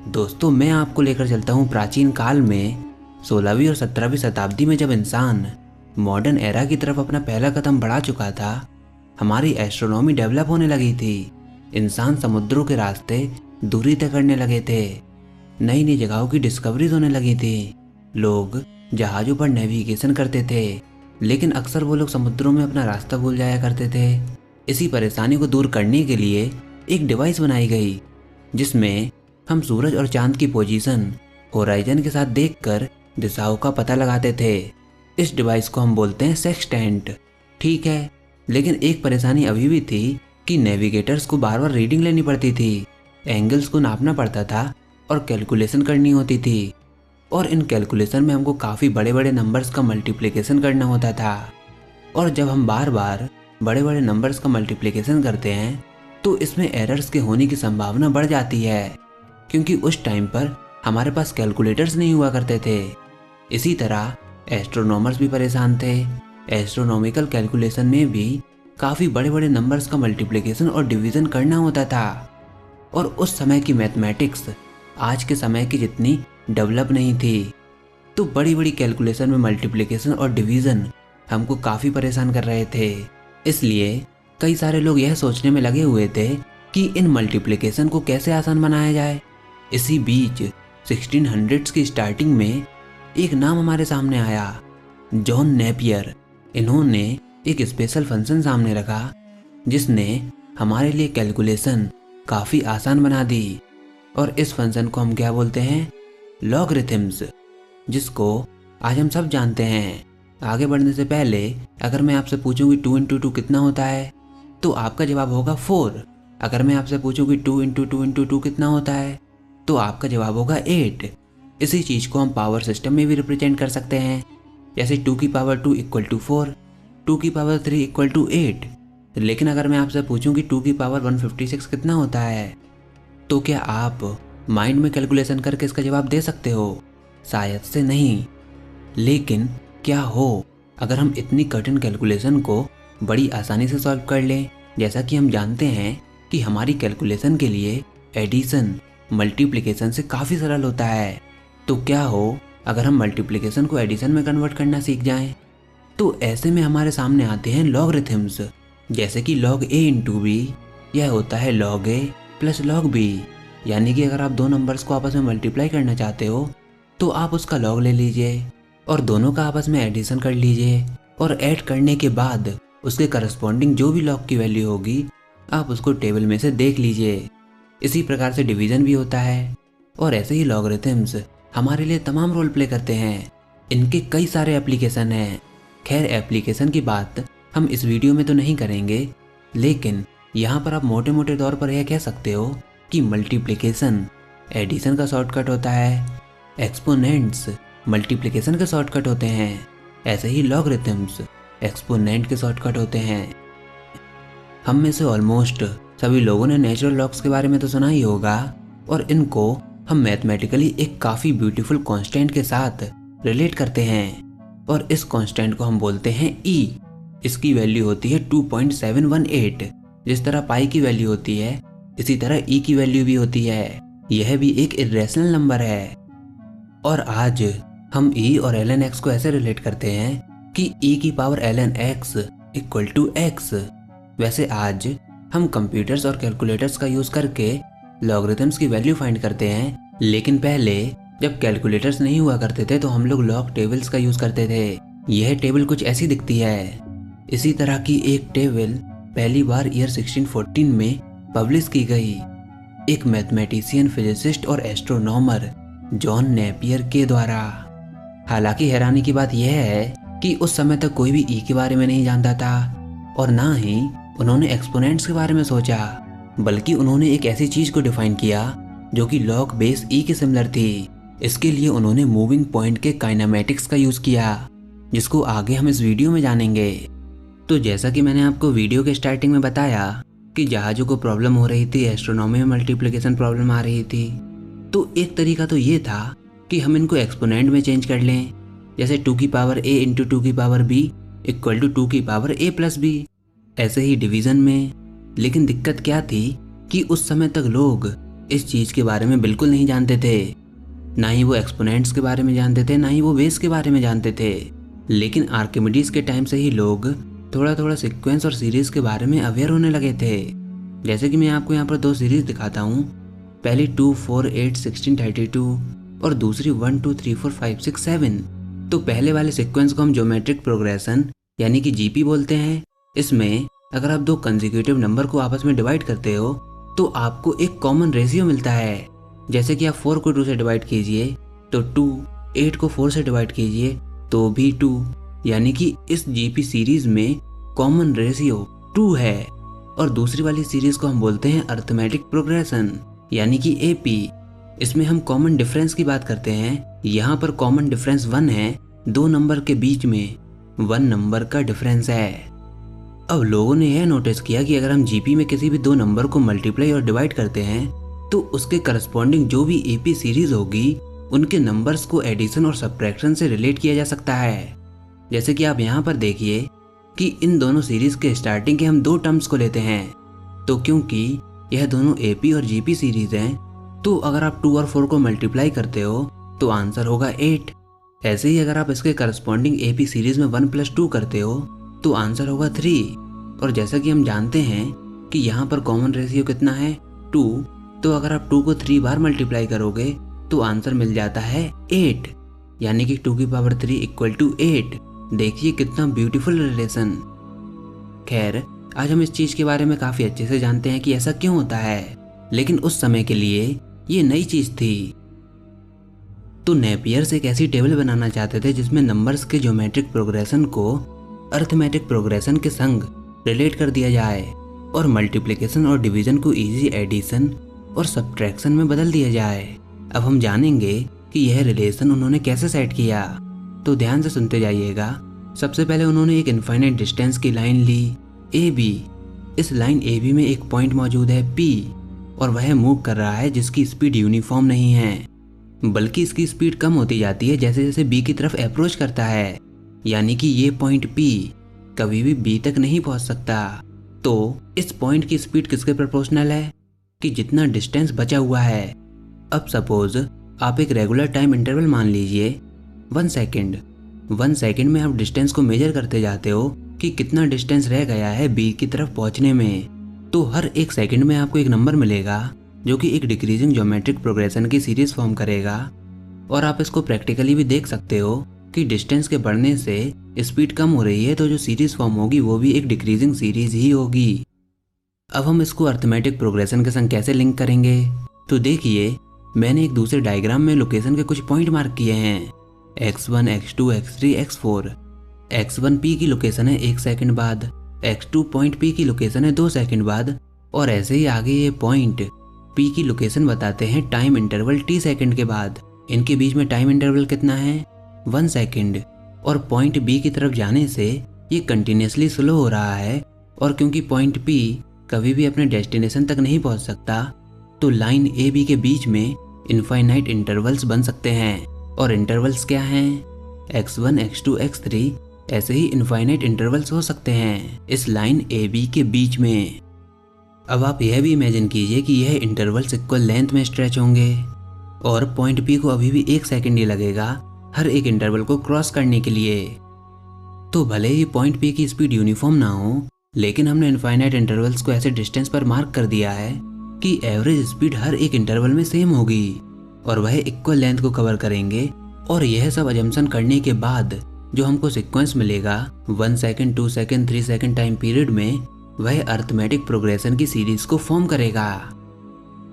दोस्तों, मैं आपको लेकर चलता हूँ प्राचीन काल में 16वीं और 17वीं शताब्दी में, जब इंसान मॉडर्न एरा की तरफ अपना पहला कदम बढ़ा चुका था। हमारी एस्ट्रोनॉमी डेवलप होने लगी थी। इंसान समुद्रों के रास्ते दूरी तय करने लगे थे। नई नई जगहों की डिस्कवरीज होने लगी थी। लोग जहाज़ों पर नेविगेशन करते थे, लेकिन अक्सर वो लोग समुद्रों में अपना रास्ता भूल जाया करते थे। इसी परेशानी को दूर करने के लिए एक डिवाइस बनाई गई, जिसमें हम सूरज और चांद की पोजीशन होराइजन के साथ देखकर दिशाओं का पता लगाते थे। इस डिवाइस को हम बोलते हैं सेक्सटेंट। ठीक है, लेकिन एक परेशानी अभी भी थी कि नेविगेटर्स को बार बार रीडिंग लेनी पड़ती थी, एंगल्स को नापना पड़ता था और कैलकुलेशन करनी होती थी। और इन कैलकुलेशन में हमको काफ़ी बड़े बड़े नंबर्स का मल्टीप्लिकेशन करना होता था। और जब हम बार बार बड़े बड़े नंबर्स का मल्टीप्लिकेशन करते हैं तो इसमें एरर्स के होने की संभावना बढ़ जाती है, क्योंकि उस टाइम पर हमारे पास कैलकुलेटर्स नहीं हुआ करते थे। इसी तरह एस्ट्रोनॉमर्स भी परेशान थे। एस्ट्रोनॉमिकल कैलकुलेशन में भी काफ़ी बड़े बड़े नंबर्स का मल्टीप्लिकेशन और डिवीज़न करना होता था। और उस समय की मैथमेटिक्स आज के समय की जितनी डेवलप नहीं थी, तो बड़ी बड़ी कैलकुलेशन में मल्टीप्लिकेशन और डिवीज़न हमको काफ़ी परेशान कर रहे थे। इसलिए कई सारे लोग यह सोचने में लगे हुए थे कि इन मल्टीप्लिकेशन को कैसे आसान बनाया जाए। इसी बीच 1600s की स्टार्टिंग में एक नाम हमारे सामने आया, जॉन नेपियर। इन्होंने एक स्पेशल फंक्शन सामने रखा जिसने हमारे लिए कैलकुलेशन काफ़ी आसान बना दी। और इस फंक्शन को हम क्या बोलते हैं? लॉगरिथम्स, जिसको आज हम सब जानते हैं। आगे बढ़ने से पहले अगर मैं आपसे पूछूं कि 2 × 2 कितना होता है, तो आपका जवाब होगा 4। अगर मैं आपसे पूछूं कि 2 × 2 × 2 कितना होता है, तो आपका जवाब होगा 8। इसी चीज़ को हम पावर सिस्टम में भी रिप्रेजेंट कर सकते हैं, जैसे 2 की पावर 2 = 4, 2 की पावर 3 = 8। लेकिन अगर मैं आपसे पूछूं कि 2 की पावर 156 कितना होता है, तो क्या आप माइंड में कैलकुलेशन करके इसका जवाब दे सकते हो? शायद से नहीं। लेकिन क्या हो अगर हम इतनी कठिन कैलकुलेशन को बड़ी आसानी से सॉल्व कर लें? जैसा कि हम जानते हैं कि हमारी कैलकुलेशन के लिए एडिशन मल्टीप्लिकेशन से काफ़ी सरल होता है। तो क्या हो अगर हम मल्टीप्लिकेशन को एडिशन में कन्वर्ट करना सीख जाएं? तो ऐसे में हमारे सामने आते हैं लॉगरिथम्स, जैसे कि log a × b। यह होता है log a + log b। यानी कि अगर आप दो नंबर्स को आपस में मल्टीप्लाई करना चाहते हो तो आप उसका लॉग ले लीजिए और दोनों का आपस में एडिशन कर लीजिए, और ऐड करने के बाद उसके करस्पॉन्डिंग जो भी लॉग की वैल्यू होगी आप उसको टेबल में से देख लीजिए। इसी प्रकार से डिवीज़न भी होता है। और ऐसे ही लॉगरिथम्स हमारे लिए तमाम रोल प्ले करते हैं। इनके कई सारे एप्लीकेशन हैं। खैर, एप्लीकेशन की बात हम इस वीडियो में तो नहीं करेंगे, लेकिन यहाँ पर आप मोटे मोटे तौर पर यह कह सकते हो कि मल्टीप्लिकेशन एडिशन का शॉर्टकट होता है, एक्सपोनेंट्स मल्टीप्लिकेशन के शॉर्टकट होते हैं, ऐसे ही लॉगरिथम्स एक्सपोनेंट के शॉर्टकट होते हैं। हम में से ऑलमोस्ट सभी लोगों ने नेचुरल लॉग्स के बारे में तो सुना ही होगा, और इनको हम मैथमेटिकली एक काफ़ी ब्यूटीफुल कांस्टेंट के साथ रिलेट करते हैं। और इस कांस्टेंट को हम बोलते हैं e। इसकी वैल्यू होती है 2.718। जिस तरह पाई की वैल्यू होती है, इसी तरह e की वैल्यू भी होती है। यह भी एक इर्रेशनल नंबर है। और आज हम e और ln x को ऐसे रिलेट करते हैं कि e की पावर ln x = x। वैसे आज हम कंप्यूटर्स और कैलकुलेटर्स का यूज़ करके लॉगरिथम्स की वैल्यू फाइंड करते हैं, लेकिन पहले जब कैलकुलेटर्स नहीं हुआ करते थे तो हम लोग लॉग टेबल्स का यूज़ करते थे। यह टेबल कुछ ऐसी दिखती है। इसी तरह की एक टेबल पहली बार ईयर 1614 में पब्लिश की गई, एक मैथमेटिशियन, फिजिसिस्ट और एस्ट्रोनॉमर जॉन नेपियर के द्वारा। हालांकि हैरानी की बात यह है कि उस समय तक कोई भी ई के बारे में नहीं जानता था, और ना ही उन्होंने एक्सपोनेंट्स के बारे में सोचा, बल्कि उन्होंने एक ऐसी चीज़ को डिफाइन किया जो कि लॉग बेस ई के सिमिलर थी। इसके लिए उन्होंने मूविंग पॉइंट के काइनेमेटिक्स का यूज़ किया, जिसको आगे हम इस वीडियो में जानेंगे। तो जैसा कि मैंने आपको वीडियो के स्टार्टिंग में बताया कि जहाज़ों को प्रॉब्लम हो रही थी, एस्ट्रोनॉमी में मल्टीप्लिकेशन प्रॉब्लम आ रही थी, तो एक तरीका तो ये था कि हम इनको एक्सपोनेंट में चेंज कर लें, जैसे 2 की पावर a × 2 की पावर b = 2 की पावर a + b। ऐसे ही डिवीज़न में। लेकिन दिक्कत क्या थी कि उस समय तक लोग इस चीज़ के बारे में बिल्कुल नहीं जानते थे। ना ही वो एक्सपोनेंट्स के बारे में जानते थे, ना ही वो बेस के बारे में जानते थे। लेकिन आर्किमिडीज के टाइम से ही लोग थोड़ा थोड़ा सीक्वेंस और सीरीज के बारे में अवेयर होने लगे थे। जैसे कि मैं आपको यहाँ पर 2 सीरीज दिखाता हूँ। पहली 2, 4, 8, 16, 32 और दूसरी 1, 2, 3, 4, 5, 6, 7। तो पहले वाले सीक्वेंस को हम ज्योमेट्रिक प्रोग्रेशन यानी कि जीपी बोलते हैं। इसमें अगर आप 2 कंसेक्यूटिव नंबर को आपस में डिवाइड करते हो तो आपको एक कॉमन रेशियो मिलता है। जैसे कि आप 4 को 2 से डिवाइड कीजिए तो 2, 8 को 4 से डिवाइड कीजिए तो भी 2, यानी कि इस जीपी सीरीज में कॉमन रेशियो 2 है। और दूसरी वाली सीरीज को हम बोलते हैं अरिथमेटिक प्रोग्रेशन यानी कि एपी। इसमें हम कॉमन डिफरेंस की बात करते हैं। यहाँ पर कॉमन डिफरेंस 1 है, 2 नंबर के बीच में 1 नंबर का डिफरेंस है। अब लोगों ने यह नोटिस किया कि अगर हम जीपी में किसी भी 2 नंबर को मल्टीप्लाई और डिवाइड करते हैं तो उसके करस्पॉन्डिंग जो भी एपी सीरीज होगी उनके नंबर्स को एडिशन और सब्ट्रैक्शन से रिलेट किया जा सकता है। जैसे कि आप यहाँ पर देखिए कि इन दोनों सीरीज के स्टार्टिंग के हम 2 टर्म्स को लेते हैं। तो क्योंकि यह दोनों एपी और जीपी सीरीज हैं तो अगर आप 2 और 4 को मल्टीप्लाई करते हो तो आंसर होगा 8। ऐसे ही अगर आप इसके करस्पॉन्डिंग एपी सीरीज में 1 + 2 करते हो तो आंसर होगा 3। और जैसा कि हम जानते हैं कि यहाँ पर कॉमन रेशियो कितना है 2, तो अगर आप 2 को 3 बार मल्टीप्लाई करोगे तो आंसर मिल जाता है 8, यानी कि 2 की पावर 3 = 8। देखिए कितना ब्यूटीफुल रिलेशन। खैर, आज हम इस चीज के बारे में काफी अच्छे से जानते हैं कि ऐसा क्यों होता है, लेकिन उस समय के लिए ये नई चीज थी। तो नेपियर्स एक ऐसी टेबल बनाना चाहते थे जिसमें नंबर्स के ज्योमेट्रिक प्रोग्रेशन को अरिथमेटिक प्रोग्रेशन के संग रिलेट कर दिया जाए और मल्टीप्लिकेशन और डिवीजन को इजी एडिशन और सब्ट्रैक्शन में बदल दिया जाए। अब हम जानेंगे कि यह रिलेशन उन्होंने कैसे सेट किया, तो ध्यान से सुनते जाइएगा। सबसे पहले उन्होंने एक इनफाइनाइट डिस्टेंस की लाइन ली AB। इस लाइन AB में एक पॉइंट मौजूद है P और वह मूव कर रहा है जिसकी स्पीड यूनिफॉर्म नहीं है, बल्कि इसकी स्पीड कम होती जाती है जैसे जैसे B की तरफ अप्रोच करता है। यानी कि ये पॉइंट P कभी भी B तक नहीं पहुंच सकता। तो इस पॉइंट की स्पीड किसके प्रोपोर्शनल है कि जितना डिस्टेंस बचा हुआ है। अब सपोज आप एक रेगुलर टाइम इंटरवल मान लीजिए 1 सेकेंड। 1 सेकेंड में आप डिस्टेंस को मेजर करते जाते हो कि कितना डिस्टेंस रह गया है B की तरफ पहुंचने में। तो हर 1 सेकेंड में आपको एक नंबर मिलेगा जो कि एक डिक्रीजिंग ज्योमेट्रिक प्रोग्रेशन की सीरीज फॉर्म करेगा। और आप इसको प्रैक्टिकली भी देख सकते हो कि डिस्टेंस के बढ़ने से स्पीड कम हो रही है तो जो सीरीज फॉर्म होगी वो भी एक डिक्रीजिंग सीरीज ही होगी। अब हम इसको अरिथमेटिक प्रोग्रेशन के संग कैसे लिंक करेंगे, तो देखिए मैंने एक दूसरे डायग्राम में लोकेशन के कुछ पॉइंट मार्क किए हैं x1, x2, x3, x4। x1 P की लोकेशन है 1 सेकंड बाद, x2 पॉइंट P की लोकेशन है 2 सेकंड बाद, और ऐसे ही आगे ये पॉइंट P की लोकेशन बताते हैं टाइम इंटरवल t सेकंड के बाद। इनके बीच में टाइम इंटरवल कितना है 1 सेकंड। और पॉइंट B की तरफ जाने से ये कंटिन्यूसली स्लो हो रहा है, और क्योंकि पॉइंट P कभी भी अपने डेस्टिनेशन तक नहीं पहुंच सकता तो लाइन AB के बीच में इनफाइनाइट इंटरवल्स बन सकते हैं। और इंटरवल्स क्या हैं, x1, x2, x3 ऐसे ही इनफाइनाइट इंटरवल्स हो सकते हैं इस लाइन AB के बीच में। अब आप यह भी इमेजिन कीजिए कि यह इंटरवल्स इक्वल लेंथ में स्ट्रेच होंगे और पॉइंट P को अभी भी 1 सेकंड ही लगेगा हर एक इंटरवल को क्रॉस करने के लिए। तो भले ही पॉइंट P की स्पीड यूनिफॉर्म ना हो, लेकिन हमने इनफाइनाइट इंटरवल्स को ऐसे डिस्टेंस पर मार्क कर दिया है कि एवरेज स्पीड हर एक इंटरवल में सेम होगी और वह इक्वल लेंथ को कवर करेंगे। और यह सब अजम्पशन करने के बाद जो हमको सीक्वेंस मिलेगा 1 second, 2 second, 3 second time period में, वह अरिथमेटिक प्रोग्रेशन की सीरीज को फॉर्म करेगा।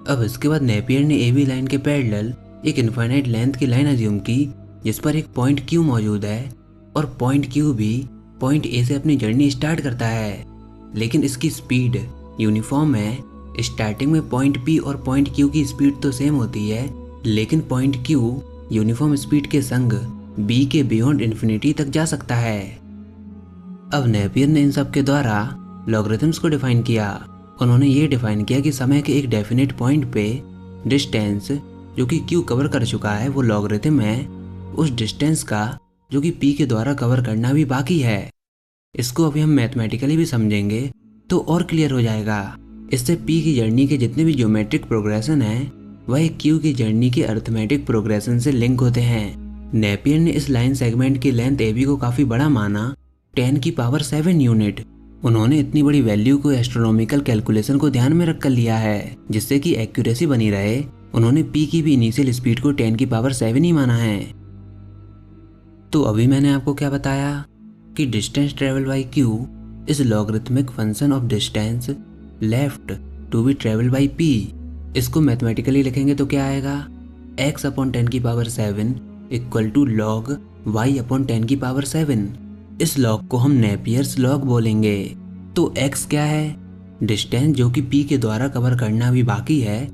अब इसके बाद नेपियर ने AB लाइन के पैरेलल एक इनफाइनाइट लेंथ की लाइन अज्यूम की जिस पर एक पॉइंट Q मौजूद है और पॉइंट Q भी पॉइंट A से अपनी जर्नी स्टार्ट करता है, लेकिन इसकी स्पीड यूनिफॉर्म है। स्टार्टिंग में पॉइंट P और पॉइंट Q की स्पीड तो सेम होती है, लेकिन पॉइंट Q यूनिफॉर्म स्पीड के संग B के बियॉन्ड इन्फिनिटी तक जा सकता है। अब नेपियर ने इन सब के द्वारा लॉगरिथम्स को डिफाइन किया। उन्होंने ये डिफाइन किया कि समय के एक डेफिनेट पॉइंट पे डिस्टेंस जो कि Q कवर कर चुका है वो लॉगरिथम है उस डिस्टेंस का जो कि P के द्वारा कवर करना भी बाकी है। इसको अभी हम मैथमेटिकली भी समझेंगे तो और क्लियर हो जाएगा। इससे पी की जर्नी के जितने भी ज्योमेट्रिक प्रोग्रेशन हैं वह क्यू की जर्नी के अर्थमेटिक प्रोग्रेशन से लिंक होते हैं। नेपियर ने इस लाइन सेगमेंट की लेंथ ए बी को काफी बड़ा माना, 10⁷ यूनिट। उन्होंने इतनी बड़ी वैल्यू को एस्ट्रोनॉमिकल कैलकुलेशन को ध्यान में रखकर लिया है जिससे कि एक्यूरेसी बनी रहे। उन्होंने पी की भी इनिशियल स्पीड को 10⁻7 ही माना है। तो अभी मैंने आपको क्या बताया कि distance travel by q is logarithmic function of distance left to be travel by p. इसको मैथमेटिकली लिखेंगे तो क्या आएगा, x/10⁷ equal to log y/10⁷। इस लॉग को हम नेपियर्स लॉग बोलेंगे। तो x क्या है, डिस्टेंस जो कि p के द्वारा कवर करना भी बाकी है,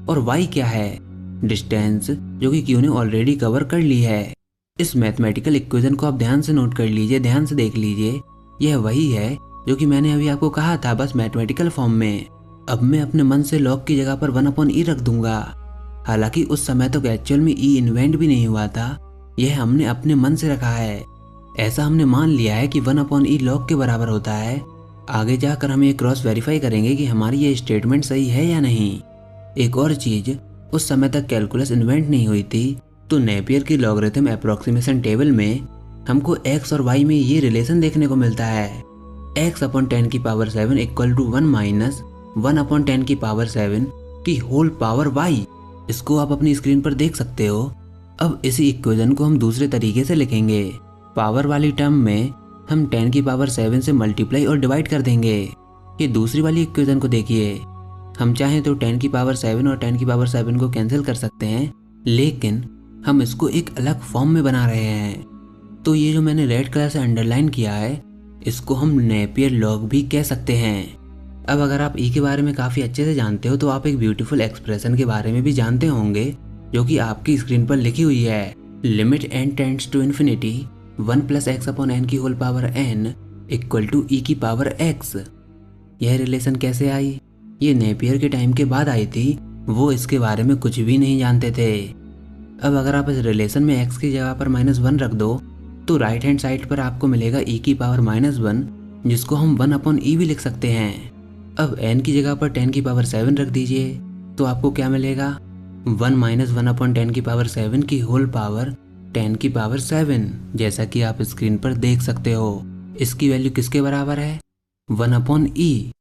और y क्या है, डिस्टेंस जो कि q ने ऑलरेडी कवर कर ली है। इस मैथमेटिकल इक्वेशन को आप ध्यान से नोट कर लीजिए, ध्यान से देख लीजिए। यह वही है जो कि मैंने अभी आपको कहा था, बस मैथमेटिकल फॉर्म में। अब मैं अपने मन से लॉग की जगह पर 1/e रख दूंगा। हालांकि उस समय तक एक्चुअल में e इन्वेंट भी नहीं हुआ था, यह हमने अपने मन से रखा है। ऐसा हमने मान लिया है कि 1/e लॉग के बराबर होता है। आगे जाकर हम ये क्रॉस वेरीफाई करेंगे कि हमारी ये स्टेटमेंट सही है या नहीं। एक और चीज, उस समय तक कैलकुलस इन्वेंट नहीं हुई थी, तो नेपियर की लॉगरिथम अप्रोक्सीमेशन टेबल में हमको x और y में ये रिलेशन देखने को मिलता है, x/10⁷ इक्वल टू 1 माइनस 1/10⁷ की होल पावर y। इसको आप अपनी स्क्रीन पर देख सकते हो। अब इसी इक्वेशन को हम दूसरे तरीके से लिखेंगे। पावर वाली टर्म में हम 10⁷ से मल्टीप्लाई और डिवाइड कर देंगे। ये दूसरी वाली इक्वेशन को देखिए, हम चाहें तो 10⁷ और 10⁷ को कैंसिल कर सकते हैं, लेकिन हम इसको एक अलग फॉर्म में बना रहे हैं। तो ये जो मैंने रेड कलर से अंडरलाइन किया है, इसको हम नेपियर लॉग भी कह सकते हैं। अब अगर आप ई के बारे में काफ़ी अच्छे से जानते हो तो आप एक ब्यूटीफुल एक्सप्रेशन के बारे में भी जानते होंगे जो कि आपकी स्क्रीन पर लिखी हुई है, limit n tends to infinity 1 + x/n की whole power n equal to e की पावर x। यह रिलेशन कैसे आई? ये नेपियर के टाइम के बाद आई थी, वो इसके बारे में कुछ भी नहीं जानते थे। अब अगर आप इस रिलेशन में x की जगह पर -1 रख दो तो राइट हैंड साइड पर आपको मिलेगा e की पावर -1, जिसको हम 1/e भी लिख सकते हैं। अब n की जगह पर 10⁷ रख दीजिए तो आपको क्या मिलेगा, 1 - 1/10⁷ की होल पावर 10⁷, जैसा कि आप स्क्रीन पर देख सकते हो। इसकी वैल्यू किसके बराबर है, 1/e।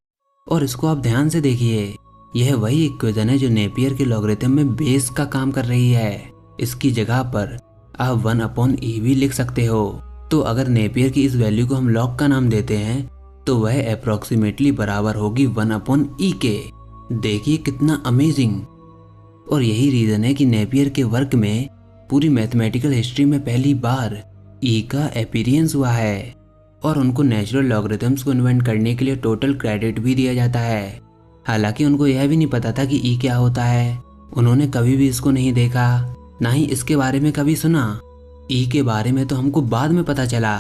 और इसको आप ध्यान से देखिए, यह वही इक्वेशन है जो नेपियर के लॉगरिथम में बेस का काम कर रही है। इसकी जगह पर आप 1/e भी लिख सकते हो। तो अगर नेपियर की इस वैल्यू को हम लॉग का नाम देते हैं तो वह अप्रोक्सीमेटली बराबर होगी 1/e के। देखिए कितना अमेजिंग। और यही रीजन है कि नेपियर के वर्क में पूरी मैथमेटिकल हिस्ट्री में पहली बार e का अपीयरेंस हुआ है, और उनको नेचुरल लॉगरिथम्स को इन्वेंट करने के लिए टोटल क्रेडिट भी दिया जाता है। हालांकि उनको यह भी नहीं पता था कि e क्या होता है। उन्होंने कभी भी इसको नहीं देखा, ना ही इसके बारे में कभी सुना। e के बारे में तो हमको बाद में पता चला,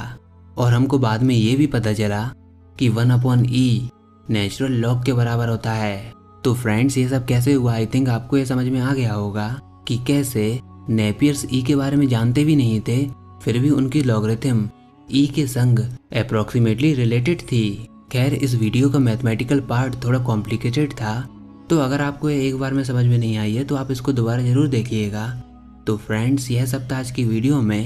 और हमको बाद में ये भी पता चला कि 1/e नेचुरल लॉग के बराबर होता है। तो फ्रेंड्स, ये सब कैसे हुआ, आई थिंक आपको ये समझ में आ गया होगा कि कैसे नेपियर्स e के बारे में जानते भी नहीं थे, फिर भी उनकी लॉगरिथम e के संग अप्रोक्सीमेटली रिलेटेड थी। खैर, इस वीडियो का मैथमेटिकल पार्ट थोड़ा कॉम्प्लिकेटेड था, तो अगर आपको ये एक बार में समझ में नहीं आई है तो आप इसको दोबारा जरूर देखिएगा। तो फ्रेंड्स, यह सब था आज की वीडियो में।